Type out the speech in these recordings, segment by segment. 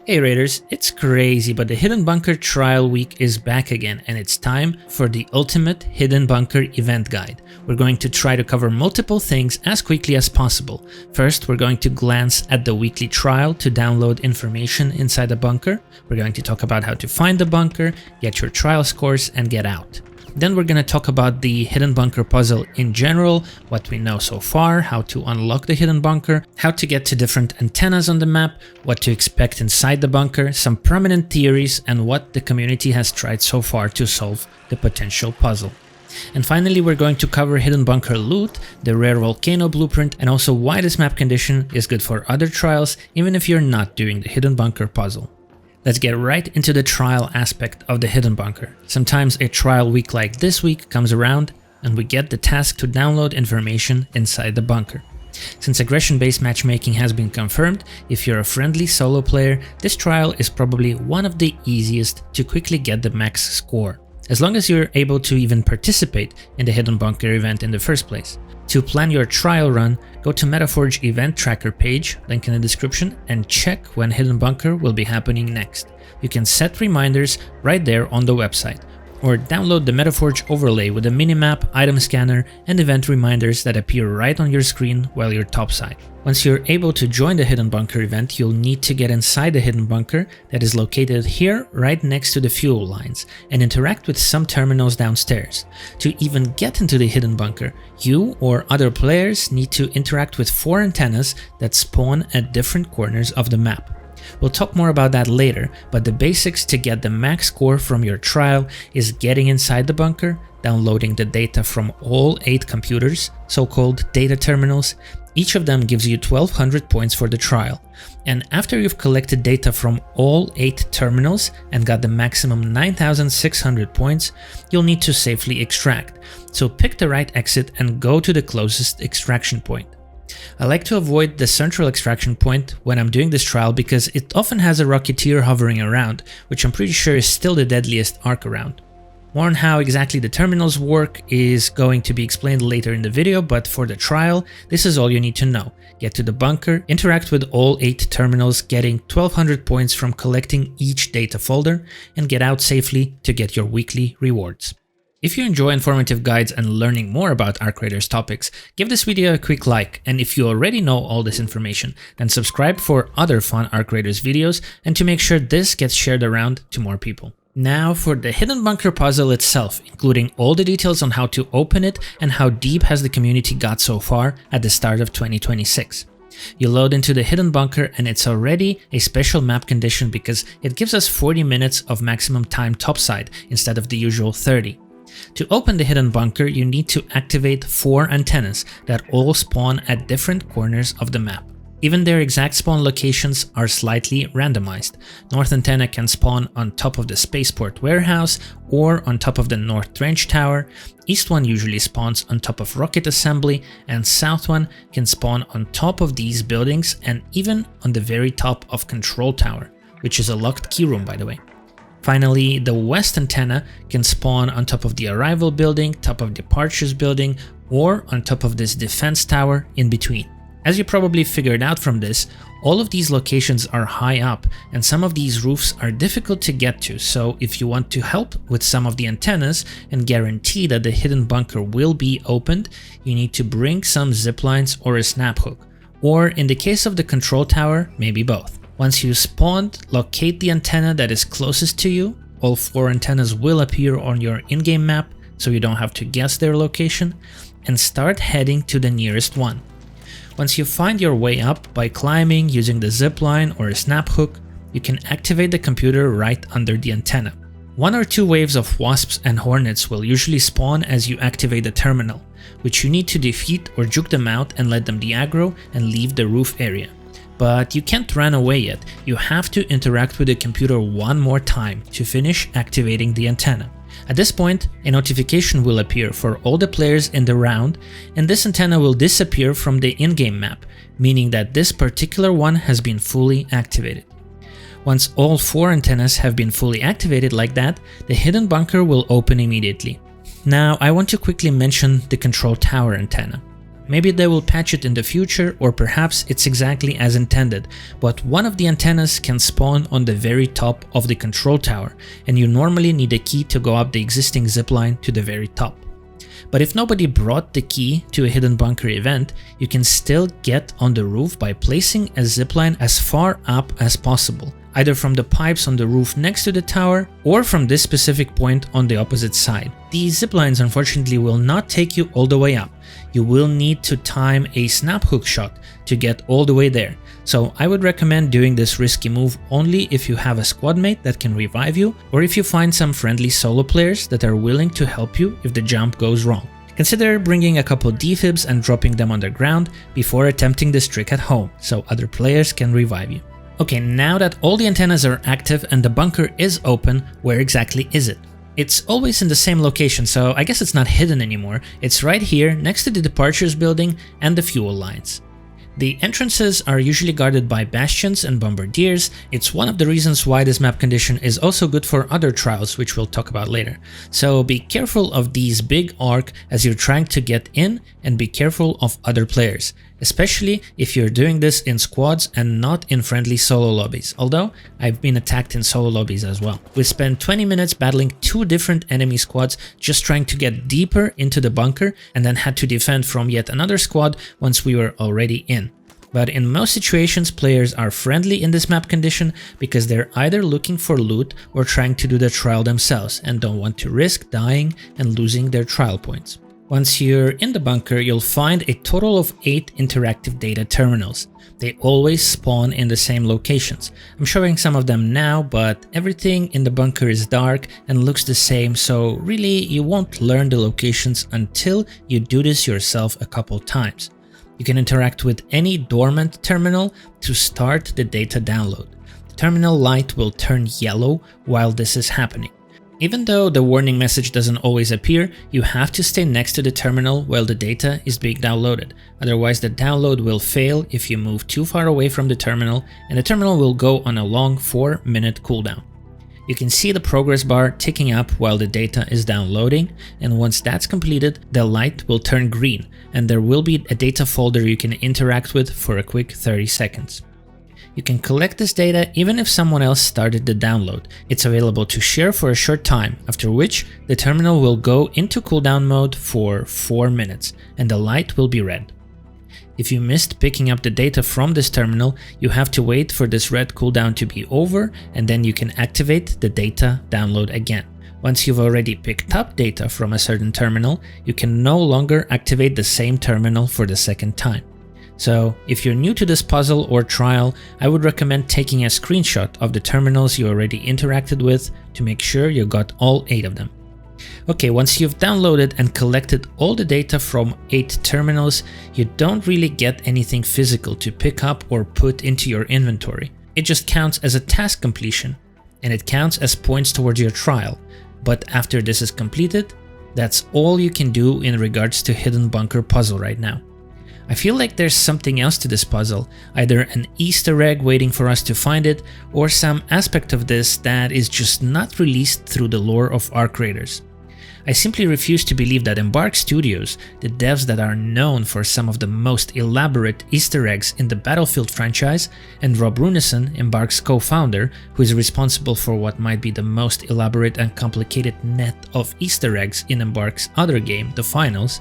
Hey Raiders, it's crazy, but the Hidden Bunker Trial Week is back again, and it's time for the ultimate Hidden Bunker event guide. We're going to try to cover multiple things as quickly as possible. First, we're going to glance at the weekly trial to download information inside the bunker. We're going to talk about how to find the bunker, get your trial scores, and get out. Then we're going to talk about the Hidden Bunker puzzle in general, what we know so far, how to unlock the Hidden Bunker, how to get to different antennas on the map, what to expect inside the bunker, some prominent theories, and what the community has tried so far to solve the potential puzzle. And finally, we're going to cover Hidden Bunker loot, the rare Vulcano blueprint, and also why this map condition is good for other trials, even if you're not doing the Hidden Bunker puzzle. Let's get right into the trial aspect of the Hidden Bunker. Sometimes a trial week like this week comes around and we get the task to download information inside the bunker. Since aggression-based matchmaking has been confirmed, if you're a friendly solo player, this trial is probably one of the easiest to quickly get the max score, as long as you're able to even participate in the Hidden Bunker event in the first place. To plan your trial run, go to Metaforge event tracker page, link in the description, and check when Hidden Bunker will be happening next. You can set reminders right there on the website, or download the Metaforge overlay with a minimap, item scanner, and event reminders that appear right on your screen while you're topside. Once you're able to join the Hidden Bunker event, you'll need to get inside the Hidden Bunker that is located here right next to the fuel lines and interact with some terminals downstairs. To even get into the Hidden Bunker, you or other players need to interact with 4 antennas that spawn at different corners of the map. We'll talk more about that later, but the basics to get the max score from your trial is getting inside the bunker, downloading the data from all 8 computers, so-called data terminals. Each of them gives you 1200 points for the trial. And after you've collected data from all 8 terminals and got the maximum 9600 points, you'll need to safely extract. So pick the right exit and go to the closest extraction point. I like to avoid the central extraction point when I'm doing this trial because it often has a Rocketeer hovering around, which I'm pretty sure is still the deadliest arc around. More on how exactly the terminals work is going to be explained later in the video, but for the trial, this is all you need to know. Get to the bunker, interact with all 8 terminals, getting 1200 points from collecting each data folder, and get out safely to get your weekly rewards. If you enjoy informative guides and learning more about Arc Raiders topics, give this video a quick like, and if you already know all this information, then subscribe for other fun Arc Raiders videos and to make sure this gets shared around to more people. Now for the Hidden Bunker puzzle itself, including all the details on how to open it and how deep has the community got so far at the start of 2026. You load into the Hidden Bunker and it's already a special map condition because it gives us 40 minutes of maximum time topside instead of the usual 30. To open the Hidden Bunker, you need to activate 4 antennas that all spawn at different corners of the map. Even their exact spawn locations are slightly randomized. North antenna can spawn on top of the spaceport warehouse or on top of the North Trench Tower, East one usually spawns on top of Rocket Assembly, and South one can spawn on top of these buildings and even on the very top of Control Tower, which is a locked key room by the way. Finally, the West antenna can spawn on top of the Arrival building, top of Departures building, or on top of this defense tower in between. As you probably figured out from this, all of these locations are high up and some of these roofs are difficult to get to, so if you want to help with some of the antennas and guarantee that the Hidden Bunker will be opened, you need to bring some ziplines or a snap hook, or in the case of the Control Tower, maybe both. Once you spawned, locate the antenna that is closest to you. All 4 antennas will appear on your in-game map, so you don't have to guess their location, and start heading to the nearest one. Once you find your way up by climbing using the zipline or a snap hook, you can activate the computer right under the antenna. 1 or 2 waves of wasps and hornets will usually spawn as you activate the terminal, which you need to defeat or juke them out and let them de-aggro and leave the roof area. But you can't run away yet, you have to interact with the computer 1 more time to finish activating the antenna. At this point, a notification will appear for all the players in the round, and this antenna will disappear from the in-game map, meaning that this particular one has been fully activated. Once all 4 antennas have been fully activated like that, the Hidden Bunker will open immediately. Now, I want to quickly mention the Control Tower antenna. Maybe they will patch it in the future, or perhaps it's exactly as intended, but one of the antennas can spawn on the very top of the control tower, and you normally need a key to go up the existing zipline to the very top. But if nobody brought the key to a hidden bunker event, you can still get on the roof by placing a zipline as far up as possible, either from the pipes on the roof next to the tower or from this specific point on the opposite side. These ziplines unfortunately will not take you all the way up. You will need to time a snap hook shot to get all the way there. So I would recommend doing this risky move only if you have a squad mate that can revive you, or if you find some friendly solo players that are willing to help you if the jump goes wrong. Consider bringing a couple defibs and dropping them on the ground before attempting this trick at home, so other players can revive you. Okay, now that all the antennas are active and the bunker is open, where exactly is it? It's always in the same location, so I guess it's not hidden anymore. It's right here next to the departures building and the fuel lines. The entrances are usually guarded by bastions and bombardiers. It's one of the reasons why this map condition is also good for other trials, which we'll talk about later. So be careful of these big arc as you're trying to get in, and be careful of other players, especially if you're doing this in squads and not in friendly solo lobbies, although I've been attacked in solo lobbies as well. We spent 20 minutes battling 2 different enemy squads just trying to get deeper into the bunker, and then had to defend from yet another squad once we were already in. But in most situations, players are friendly in this map condition because they're either looking for loot or trying to do the trial themselves and don't want to risk dying and losing their trial points. Once you're in the bunker, you'll find a total of 8 interactive data terminals. They always spawn in the same locations. I'm showing some of them now, but everything in the bunker is dark and looks the same, so really you won't learn the locations until you do this yourself a couple times. You can interact with any dormant terminal to start the data download. The terminal light will turn yellow while this is happening. Even though the warning message doesn't always appear, you have to stay next to the terminal while the data is being downloaded. Otherwise, the download will fail if you move too far away from the terminal, and the terminal will go on a long 4-minute cooldown. You can see the progress bar ticking up while the data is downloading, and once that's completed, the light will turn green, and there will be a data folder you can interact with for a quick 30 seconds. You can collect this data even if someone else started the download. It's available to share for a short time, after which the terminal will go into cooldown mode for 4 minutes, and the light will be red. If you missed picking up the data from this terminal, you have to wait for this red cooldown to be over, and then you can activate the data download again. Once you've already picked up data from a certain terminal, you can no longer activate the same terminal for the second time. So if you're new to this puzzle or trial, I would recommend taking a screenshot of the terminals you already interacted with to make sure you got all 8 of them. Okay, once you've downloaded and collected all the data from 8 terminals, you don't really get anything physical to pick up or put into your inventory. It just counts as a task completion, and it counts as points towards your trial. But after this is completed, that's all you can do in regards to Hidden Bunker puzzle right now. I feel like there's something else to this puzzle, either an Easter egg waiting for us to find it, or some aspect of this that is just not released through the lore of our creators. I simply refuse to believe that Embark Studios, the devs that are known for some of the most elaborate Easter eggs in the Battlefield franchise, and Rob Runeson, Embark's co-founder, who is responsible for what might be the most elaborate and complicated net of Easter eggs in Embark's other game, The Finals,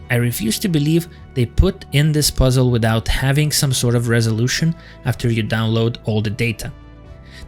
I refuse to believe they put in this puzzle without having some sort of resolution after you download all the data.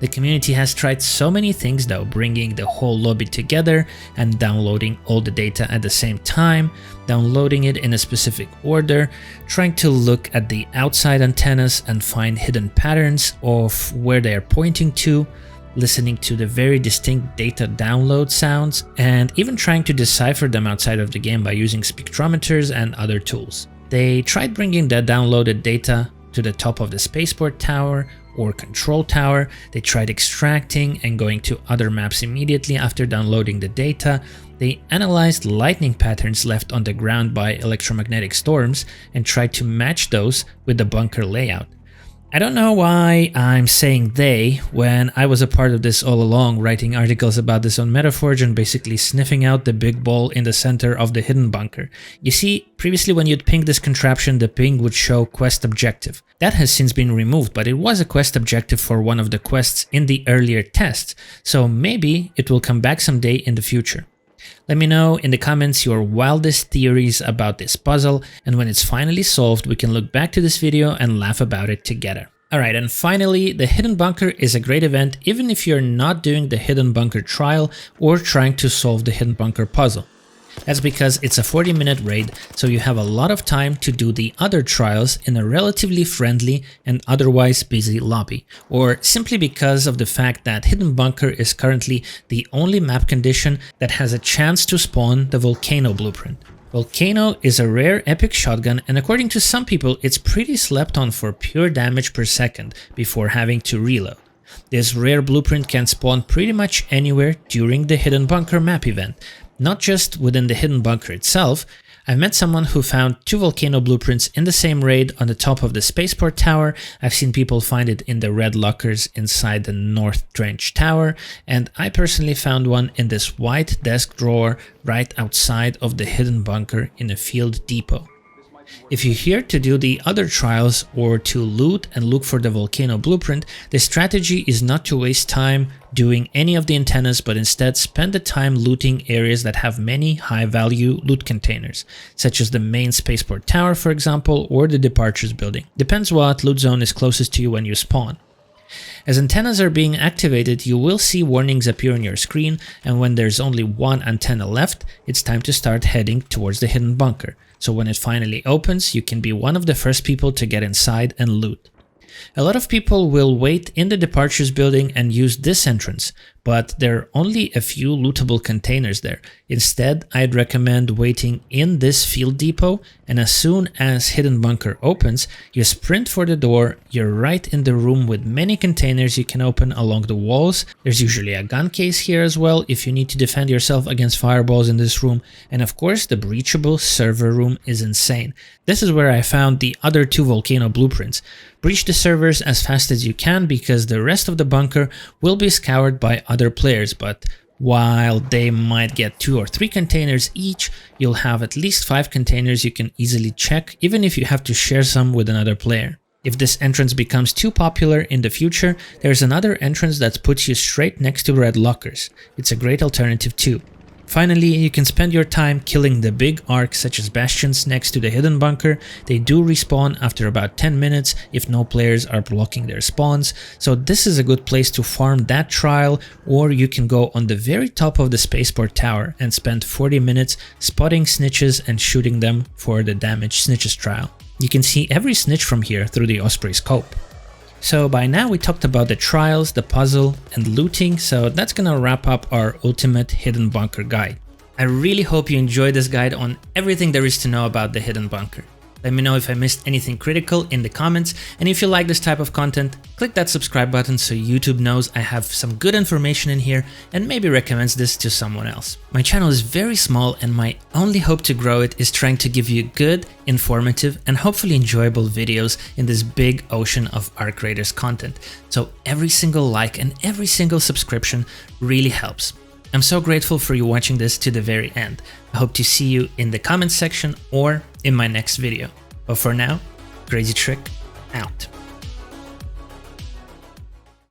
The community has tried so many things though, bringing the whole lobby together and downloading all the data at the same time, downloading it in a specific order, trying to look at the outside antennas and find hidden patterns of where they are pointing to, listening to the very distinct data download sounds, and even trying to decipher them outside of the game by using spectrometers and other tools. They tried bringing the downloaded data to the top of the spaceport tower or control tower. They tried extracting and going to other maps immediately after downloading the data. They analyzed lightning patterns left on the ground by electromagnetic storms and tried to match those with the bunker layout. I don't know why I'm saying they when I was a part of this all along, writing articles about this on Metaforge and basically sniffing out the big ball in the center of the hidden bunker. You see, previously when you'd ping this contraption, the ping would show quest objective. That has since been removed, but it was a quest objective for one of the quests in the earlier tests, so maybe it will come back someday in the future. Let me know in the comments your wildest theories about this puzzle, and when it's finally solved, we can look back to this video and laugh about it together. Alright, and finally, the Hidden Bunker is a great event even if you're not doing the Hidden Bunker trial or trying to solve the Hidden Bunker puzzle. That's because it's a 40-minute raid, so you have a lot of time to do the other trials in a relatively friendly and otherwise busy lobby, or simply because of the fact that Hidden Bunker is currently the only map condition that has a chance to spawn the Vulcano blueprint. Vulcano is a rare epic shotgun, and according to some people it's pretty slept on for pure damage per second before having to reload. This rare blueprint can spawn pretty much anywhere during the Hidden Bunker map event. Not just within the Hidden Bunker itself. I've met someone who found 2 Vulcano blueprints in the same raid on the top of the spaceport tower. I've seen people find it in the red lockers inside the North Trench tower, and I personally found one in this white desk drawer right outside of the Hidden Bunker in a field depot. If you're here to do the other trials or to loot and look for the Vulcano blueprint, the strategy is not to waste time doing any of the antennas, but instead spend the time looting areas that have many high-value loot containers, such as the main spaceport tower, for example, or the departures building. Depends what loot zone is closest to you when you spawn. As antennas are being activated, you will see warnings appear on your screen, and when there's only one antenna left, it's time to start heading towards the Hidden Bunker. So when it finally opens, you can be one of the first people to get inside and loot. A lot of people will wait in the departures building and use this entrance, but there are only a few lootable containers there. Instead, I'd recommend waiting in this field depot, and as soon as Hidden Bunker opens, you sprint for the door. You're right in the room with many containers you can open along the walls. There's usually a gun case here as well if you need to defend yourself against fireballs in this room, and of course the breachable server room is insane. This is where I found the other 2 Vulcano blueprints. Breach the servers as fast as you can because the rest of the bunker will be scoured by other players, but while they might get 2 or 3 containers each, you'll have at least 5 containers you can easily check, even if you have to share some with another player. If this entrance becomes too popular in the future, there's another entrance that puts you straight next to red lockers. It's a great alternative too. Finally, you can spend your time killing the big arcs such as bastions next to the Hidden Bunker. They do respawn after about 10 minutes if no players are blocking their spawns, so this is a good place to farm that trial, or you can go on the very top of the spaceport tower and spend 40 minutes spotting snitches and shooting them for the damaged snitches trial. You can see every snitch from here through the Osprey scope. So by now we talked about the trials, the puzzle, and looting, so that's gonna wrap up our ultimate Hidden Bunker guide. I really hope you enjoyed this guide on everything there is to know about the Hidden Bunker. Let me know if I missed anything critical in the comments, and if you like this type of content, click that subscribe button so YouTube knows I have some good information in here and maybe recommends this to someone else. My channel is very small and my only hope to grow it is trying to give you good, informative, and hopefully enjoyable videos in this big ocean of Arc Raiders content. So every single like and every single subscription really helps. I'm so grateful for you watching this to the very end. I hope to see you in the comments section or in my next video. But for now, Crazy Trick out.